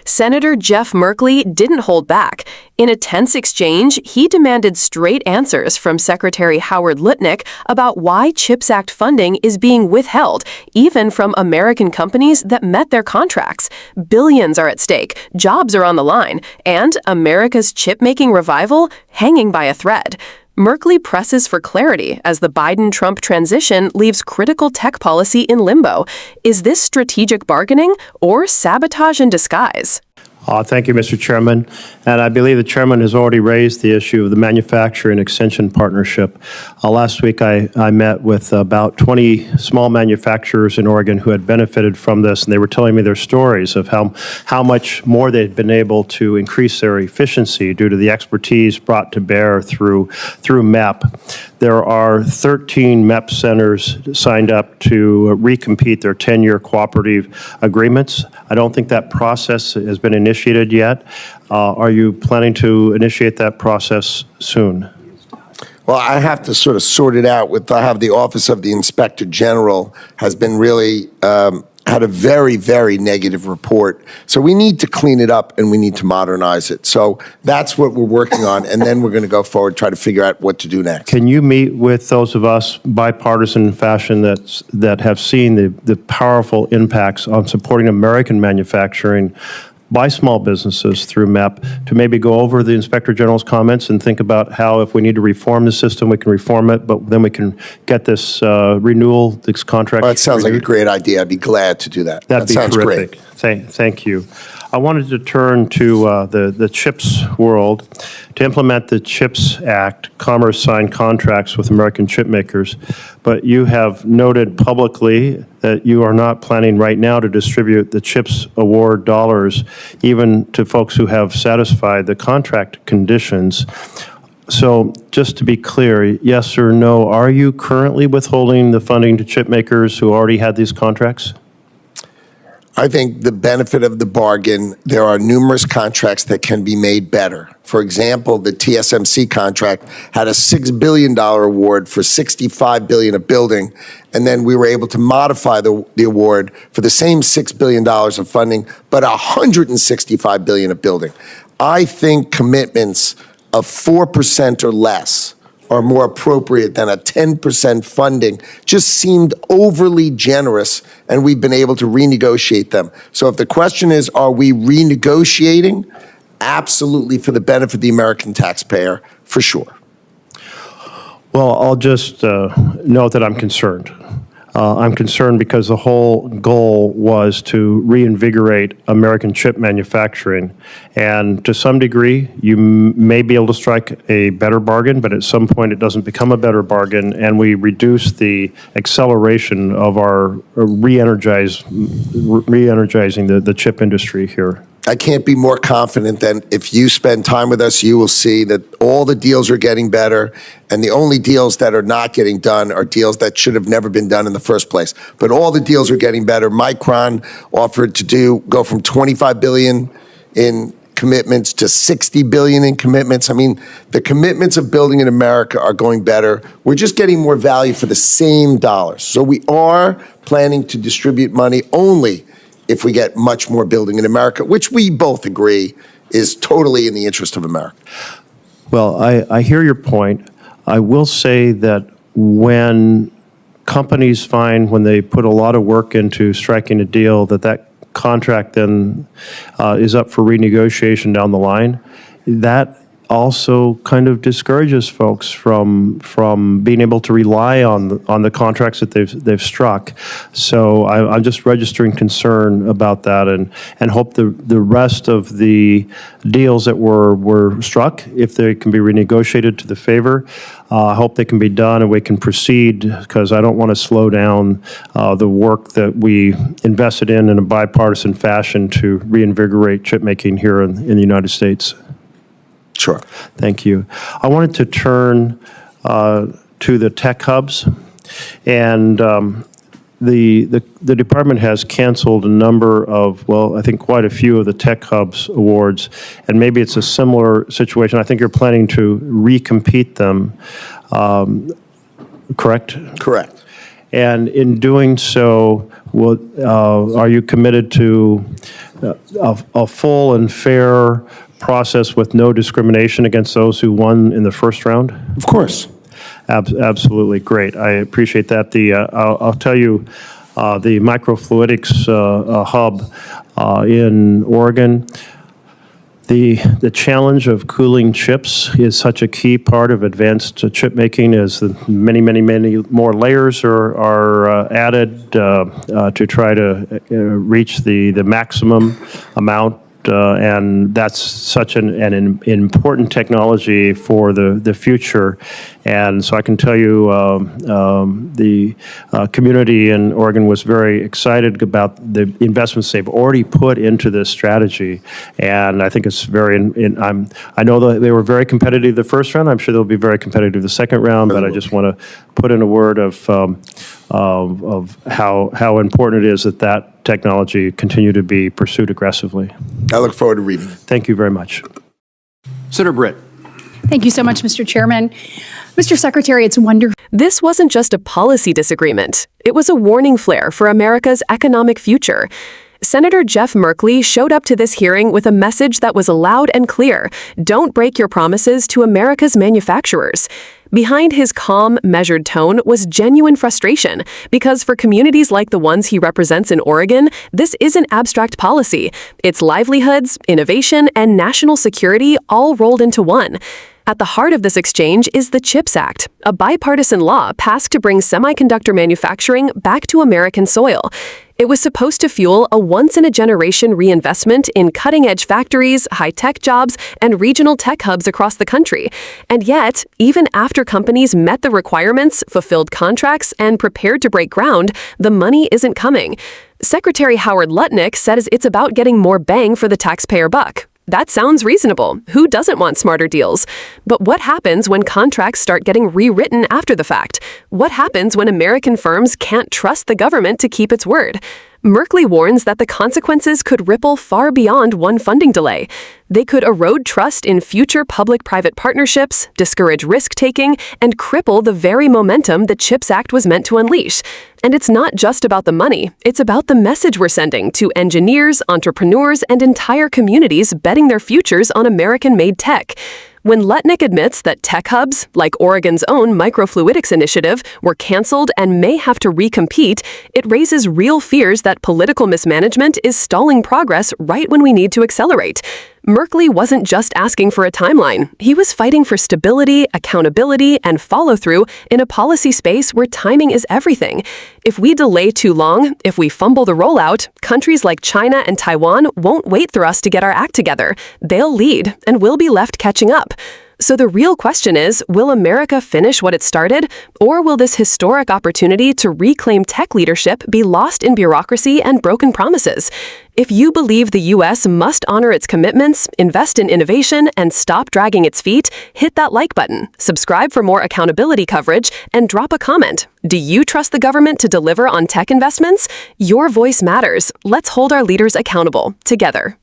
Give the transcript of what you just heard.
Senator Jeff Merkley didn't hold back. In a tense exchange, he demanded straight answers from Secretary Howard Lutnick about why CHIPS Act funding is being withheld, even from American companies that met their contracts. Billions are at stake, jobs are on the line, and America's chip-making revival hanging by a thread. Merkley presses for clarity as the Biden-Trump transition leaves critical tech policy in limbo. Is this strategic bargaining or sabotage in disguise? Thank you, Mr. Chairman. And I believe the Chairman has already raised the issue of the manufacturing extension partnership. Last week, I met with about 20 small manufacturers in Oregon who had benefited from this, and they were telling me their stories of how much more they'd been able to increase their efficiency due to the expertise brought to bear through MEP. There are 13 MEP centers signed up to recompete their 10-year cooperative agreements. I don't think that process has been initiated yet. Are you planning to initiate that process soon? Well, I have to sort of sort it out with, I have the Office of the Inspector General has been really, had a very, very negative report. So we need to clean it up and we need to modernize it. So that's what we're working on. And then we're going to go forward, try to figure out what to do next. Can you meet with those of us bipartisan fashion that have seen the powerful impacts on supporting American manufacturing by small businesses through MEP to maybe go over the Inspector General's comments and think about how if we need to reform the system, we can reform it, but then we can get this renewal, this contract. Well, that sounds like a great idea. I'd be glad to do that. That'd be terrific. Great. Thank you. I wanted to turn to the CHIPS world. To implement the CHIPS Act, Commerce signed contracts with American chip makers, but you have noted publicly that you are not planning right now to distribute the CHIPS award dollars even to folks who have satisfied the contract conditions. So just to be clear, yes or no, are you currently withholding the funding to chip makers who already had these contracts? I think the benefit of the bargain, there are numerous contracts that can be made better. For example, the TSMC contract had a $6 billion award for $65 billion of building, and then we were able to modify the award for the same $6 billion of funding, but $165 billion of building. I think commitments of 4% or less are more appropriate than a 10% funding just seemed overly generous, and we've been able to renegotiate them. So if the question is, are we renegotiating? Absolutely, for the benefit of the American taxpayer, for sure. Well, I'll just note that I'm concerned. I'm concerned because the whole goal was to reinvigorate American chip manufacturing. And to some degree, you may be able to strike a better bargain, but at some point it doesn't become a better bargain, and we reduce the acceleration of our re-energizing the chip industry here. I can't be more confident than if you spend time with us, you will see that all the deals are getting better, and the only deals that are not getting done are deals that should have never been done in the first place. But all the deals are getting better. Micron offered to go from $25 billion in commitments to $60 billion in commitments. I mean, the commitments of building in America are going better. We're just getting more value for the same dollars. So we are planning to distribute money only if we get much more building in America, which we both agree is totally in the interest of America. Well, I hear your point. I will say that when companies find, when they put a lot of work into striking a deal, that contract then is up for renegotiation down the line, that also kind of discourages folks from being able to rely on the contracts that they've struck. So I'm just registering concern about that, and hope the rest of the deals that were struck, if they can be renegotiated to the favor, I hope they can be done and we can proceed, because I don't want to slow down the work that we invested in a bipartisan fashion to reinvigorate chip making here in the United States. Sure. Thank you. I wanted to turn to the tech hubs, and the department has canceled a number of, well, I think quite a few of the tech hubs awards, and maybe it's a similar situation. I think you're planning to recompete them, correct? Correct. And in doing so, are you committed to a full and fair process with no discrimination against those who won in the first round? Of course. Absolutely, great. I appreciate that. I'll tell you, the microfluidics hub in Oregon, the challenge of cooling chips is such a key part of advanced chip making, as many more layers are added to try to reach the maximum amount. And that's such an important technology for the future. And so I can tell you the community in Oregon was very excited about the investments they've already put into this strategy. And I think it's I know that they were very competitive the first round. I'm sure they'll be very competitive the second round, but I just want to put in a word of how important it is that technology continue to be pursued aggressively. I look forward to reading it. Thank you very much. Senator Britt. Thank you so much, Mr. Chairman. Mr. Secretary, it's wonderful. This wasn't just a policy disagreement. It was a warning flare for America's economic future. Senator Jeff Merkley showed up to this hearing with a message that was loud and clear. Don't break your promises to America's manufacturers. Behind his calm, measured tone was genuine frustration, because for communities like the ones he represents in Oregon, this isn't abstract policy. It's livelihoods, innovation, and national security all rolled into one. At the heart of this exchange is the CHIPS Act, a bipartisan law passed to bring semiconductor manufacturing back to American soil. It was supposed to fuel a once-in-a-generation reinvestment in cutting-edge factories, high-tech jobs, and regional tech hubs across the country. And yet, even after companies met the requirements, fulfilled contracts, and prepared to break ground, the money isn't coming. Secretary Howard Lutnick says it's about getting more bang for the taxpayer buck. That sounds reasonable. Who doesn't want smarter deals? But what happens when contracts start getting rewritten after the fact? What happens when American firms can't trust the government to keep its word? Merkley warns that the consequences could ripple far beyond one funding delay. They could erode trust in future public-private partnerships, discourage risk-taking, and cripple the very momentum the CHIPS Act was meant to unleash. And it's not just about the money. It's about the message we're sending to engineers, entrepreneurs, and entire communities betting their futures on American-made tech. When Lutnick admits that tech hubs, like Oregon's own microfluidics initiative, were canceled and may have to recompete, it raises real fears that political mismanagement is stalling progress right when we need to accelerate. Merkley wasn't just asking for a timeline. He was fighting for stability, accountability, and follow-through in a policy space where timing is everything. If we delay too long, if we fumble the rollout, countries like China and Taiwan won't wait for us to get our act together. They'll lead, and we'll be left catching up. So the real question is, will America finish what it started, or will this historic opportunity to reclaim tech leadership be lost in bureaucracy and broken promises? If you believe the U.S. must honor its commitments, invest in innovation, and stop dragging its feet, hit that like button, subscribe for more accountability coverage, and drop a comment. Do you trust the government to deliver on tech investments? Your voice matters. Let's hold our leaders accountable, together.